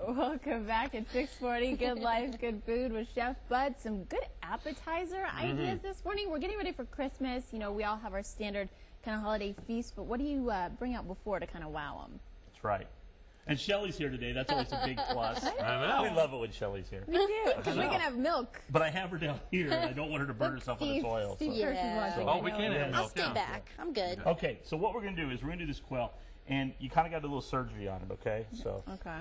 Welcome back at 640. Good life, good food with Chef Bud. Some good appetizer ideas this morning. We're getting ready for Christmas. You know, we all have our standard kind of holiday feast, but what do you bring out before to kind of wow them? That's right. And Shelly's here today. That's always a big plus. I know. We love it when Shelly's here. Me too, because we can have milk. But I have her down here, and I don't want her to burn herself in this oil. Steve So. Church is watching. Oh, we can have milk. I'll stay back. I'm good. Okay, so what we're going to do is we're going to do this quail, and you kind of got a little surgery on it, okay? So Okay.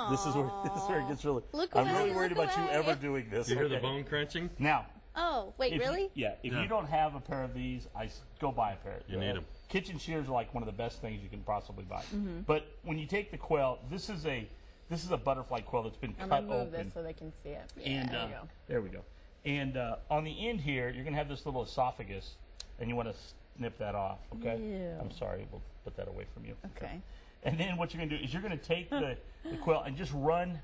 this is where it gets really... Look I'm away, really worried look about you away. ever doing this. You hear okay? the bone crunching? Now... Oh, wait, really? If Yeah. you don't have a pair of these, go buy a pair. You need 'em. Kitchen shears are like one of the best things you can possibly buy. But when you take the quail, this is a butterfly quail that's been I'm cut going to move open. this so they can see it. And there we go. there we go. And on the end here, you're going to have this little esophagus, and you want to snip that off. Okay. Ew. I'm sorry. We'll put that away from you. Okay. And then what you're going to do is you're going to take the quail and just run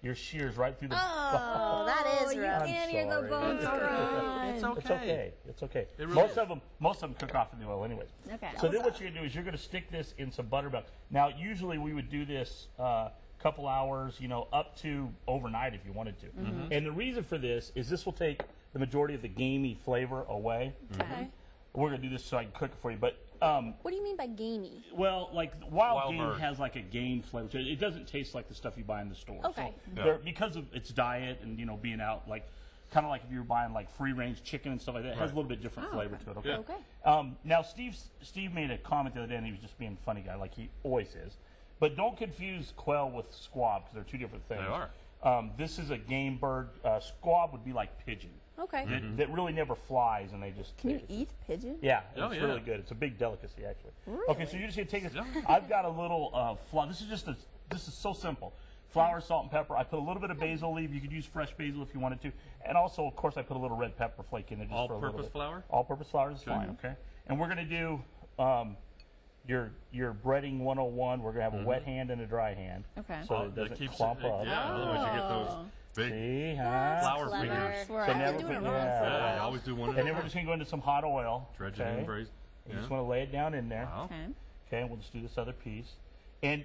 your shears right through the. Oh, that is you rough. can't hear the sorry. bones cry. It's It's okay. It's okay. It really most is. of them cook off in the oil, anyways. Okay. So then what you're gonna do is you're gonna stick this in some buttermilk. Now, usually we would do this couple hours, up to overnight if you wanted to. And the reason for this is this will take the majority of the gamey flavor away. Okay. We're gonna do this so I can cook it for you, but. What do you mean by gamey? Well, like wild Wild game bird. has like a game flavor. It doesn't taste like the stuff you buy in the store. Okay. So because of its diet and being out, like kind of like if you were buying like free range chicken and stuff like that, it has a little bit different flavor to it. Okay. Yeah. Okay. Now Steve made a comment the other day, and he was just being a funny guy, like he always is. But don't confuse quail with squab because they're two different things. They are. This is a game bird. Squab would be like pigeon. Okay. That really never flies, and they just Can you eat pigeon? yeah, Oh, it's yeah. really good. It's a big delicacy, actually. Really? Okay, so you're just gonna take this. Yeah. I've got a little flour. This is so simple. Flour, salt, and pepper. I put a little bit of basil leaf. You could use fresh basil if you wanted to, and also, of course, I put a little red pepper flake in there just for a little All-purpose bit. flour? All-purpose flour is fine. Okay, and we're gonna do your breading 101. We're gonna have a wet hand and a dry hand. Okay. So it That doesn't keeps clump it, up. yeah, otherwise you get those big See, huh? That's flour clever. fingers. Swear, So I've never been doing it put- wrong yeah. for a Yeah, while. you always do one And then we're just gonna go into some hot oil. dredge it in, braise. You just want to lay it down in there. Wow. Okay. Okay, we'll just do this other piece. And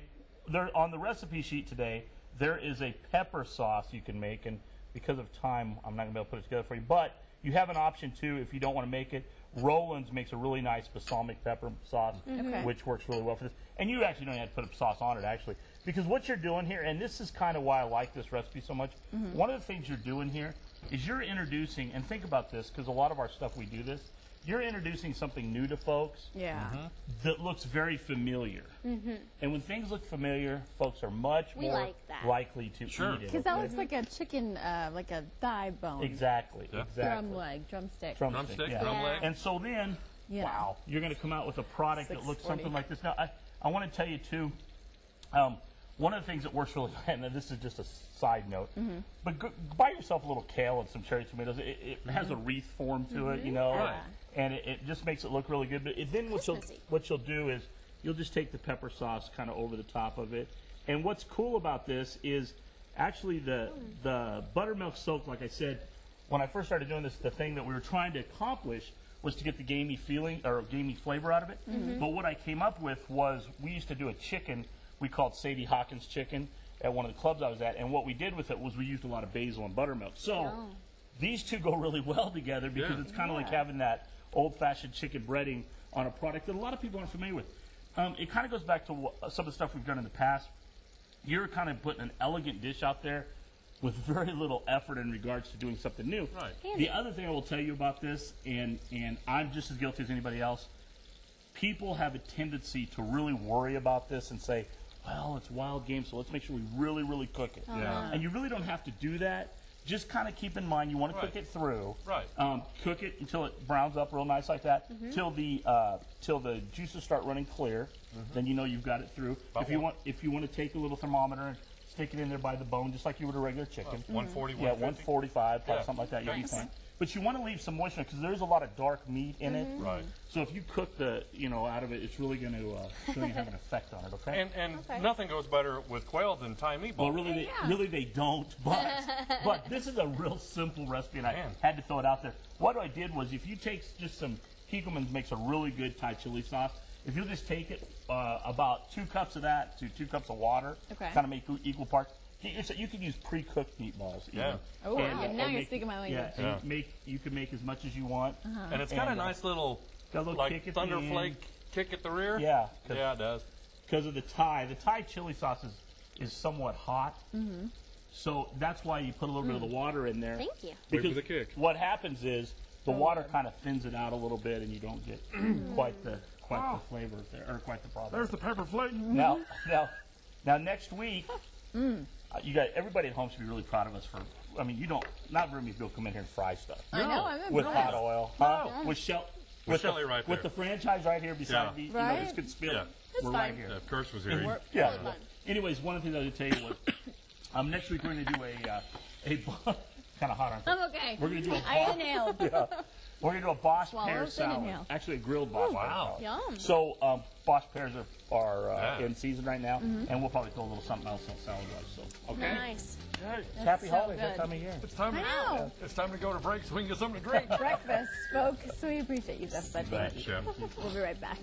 there, on the recipe sheet today, there is a pepper sauce you can make, and because of time, I'm not going to be able to put it together for you. But you have an option, too, if you don't want to make it. Roland's makes a really nice balsamic pepper sauce, Okay. which works really well for this. And you actually don't have to put a sauce on it, actually. Because what you're doing here, and this is kind of why I like this recipe so much, one of the things you're doing here is you're introducing, and think about this, because a lot of our stuff we do this, you're introducing something new to folks Yeah. that looks very familiar. And when things look familiar, folks are much We more like that. likely to Sure. eat it. Because that looks like a chicken, like a thigh bone. Exactly, Yeah. exactly. Drum leg, drumstick. Drumstick, yeah. drum leg. And so then, Yeah. wow, you're going to come out with a product that looks 640. something like this. Now, I want to tell you, too, one of the things that works really well, and this is just a side note, but buy yourself a little kale and some cherry tomatoes. It has a wreath form to it, Right. and it just makes it look really good. But then Christmassy. what you'll do is you'll just take the pepper sauce kind of over the top of it. And what's cool about this is actually the buttermilk soak, like I said, when I first started doing this, the thing that we were trying to accomplish was to get the gamey feeling or gamey flavor out of it. But what I came up with was we used to do a chicken we called Sadie Hawkins chicken at one of the clubs I was at, and what we did with it was we used a lot of basil and buttermilk. So these two go really well together because Yeah. it's kind of like having that old-fashioned chicken breading on a product that a lot of people aren't familiar with. It kind of goes back to some of the stuff we've done in the past. You're kind of putting an elegant dish out there with very little effort in regards to doing something new. Right. The other thing I will tell you about this, and I'm just as guilty as anybody else, people have a tendency to really worry about this and say, well, it's wild game, so let's make sure we really, really cook it. Yeah. And you really don't have to do that. Just kind of keep in mind you want to cook Right. it through. Right. Cook it until it browns up real nice like that. Till the juices start running clear. Then you know you've got it through. About If you want to take a little thermometer and stick it in there by the bone, just like you would a regular chicken. 140, Yeah, 150. 145, probably Yeah. something like that. You'll be Nice. fine. But you want to leave some moisture because there's a lot of dark meat in it. Right. So if you cook the out of it, it's really going to have an effect on it. Okay. And Okay. nothing goes better with quail than Thai Well, meatball. really they don't. But this is a real simple recipe, and I Man. had to throw it out there. What I did was, if you take just some Kikkoman's makes a really good Thai chili sauce. if you'll just take it, about 2 cups of that to 2 cups of water, Okay. kind of make equal parts. You can use pre-cooked meatballs. Even. Yeah. Oh, And, now or you're make- speaking my language. Yeah, and you can make as much as you want. And it's got a And, nice little, got a little like kick at the thunderflake end. kick at the rear. Yeah, Yeah, it does. because of the Thai. The Thai chili sauce is somewhat hot, so that's why you put a little bit of the water in there. Thank you. Wait for Because the kick. what happens is the water kind of thins it out a little bit, and you don't get quite the flavor there, or quite the problem. There's the pepper flake. Now, next week, you got everybody at home should be really proud of us for. I mean, not very many people come in here and fry stuff I know, I'm with impressed. hot oil, with Shelly right with the there. franchise right here beside Yeah. me. Right. You know, this could spill. Yeah. We're fine. right here. Yeah, of course was here. Yeah. Really fun. Anyways, one of the things I was going to tell you was, next week we're going to do a kind of hot on. I'm okay. We're going to do a I inhaled. We're going to do a Bosch Swallow, pear then salad. inhale. Actually, a grilled Bosch pear Wow. salad. Yum. So Bosch pears are Yeah. in season right now, and we'll probably throw a little something else on salad-wise. So okay. Nice. It's happy so holidays that good. time of year. It's time, I know. it's time to go to break so we can get something to drink. Breakfast, folks. So we appreciate you, Jeff Bud. Thanks, Chef. We'll be right back.